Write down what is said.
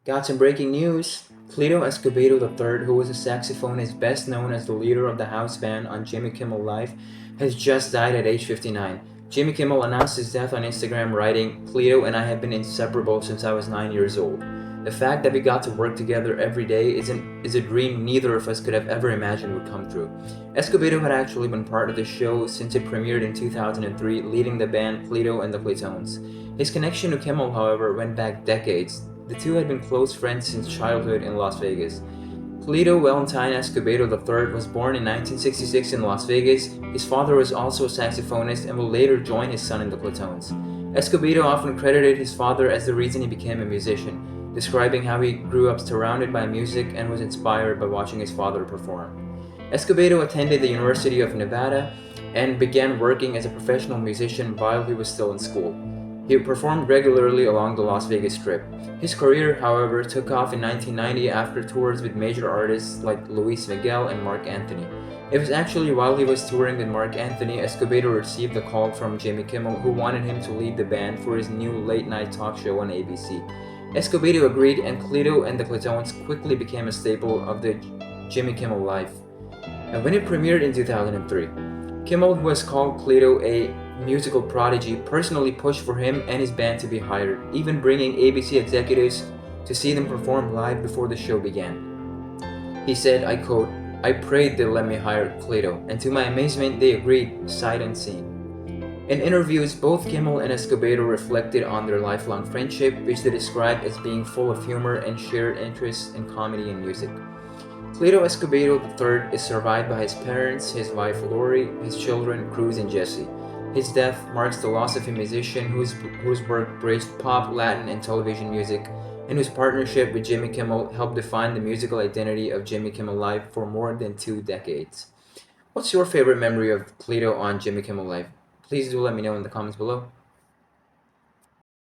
Got some breaking news. Cleto Escobedo III, who was a saxophonist best known as the leader of the house band on Jimmy Kimmel Live, has just died at age 59. Jimmy Kimmel announced his death on Instagram, writing, "Cleto and I have been inseparable since I was 9 years old. The fact that we got to work together every day is a dream neither of us could have ever imagined would come true." Escobedo had actually been part of the show since it premiered in 2003, leading the band Cleto and the Cletones. His connection to Kimmel, however, went back decades. The two had been close friends since childhood in Las Vegas. Cleto Valentine Escobedo III was born in 1966 in Las Vegas. His father was also a saxophonist and will later join his son in the Cletones. Escobedo often credited his father as the reason he became a musician, describing how he grew up surrounded by music and was inspired by watching his father perform. Escobedo attended the University of Nevada and began working as a professional musician while he was still in school. He performed regularly along the Las Vegas Strip. His career, however, took off in 1990 after tours with major artists like Luis Miguel and Mark Anthony. It was actually while he was touring with Mark Anthony, Escobedo received a call from Jimmy Kimmel, who wanted him to lead the band for his new late-night talk show on ABC. Escobedo agreed, and Cleto and the Cletones quickly became a staple of the Jimmy Kimmel Live. And when it premiered in 2003, Kimmel, who was called Cleto a musical prodigy, personally pushed for him and his band to be hired, even bringing ABC executives to see them perform live before the show began. He said, I quote, "I prayed they'll let me hire Cleto, and to my amazement they agreed, sight unseen." In interviews, both Kimmel and Escobedo reflected on their lifelong friendship, which they described as being full of humor and shared interests in comedy and music. Cleto Escobedo III is survived by his parents, his wife Lori, his children Cruz and Jesse. His death marks the loss of a musician whose work bridged pop, Latin, and television music, and whose partnership with Jimmy Kimmel helped define the musical identity of Jimmy Kimmel Live for more than 2 decades. What's your favorite memory of Cleto on Jimmy Kimmel Live? Please do let me know in the comments below.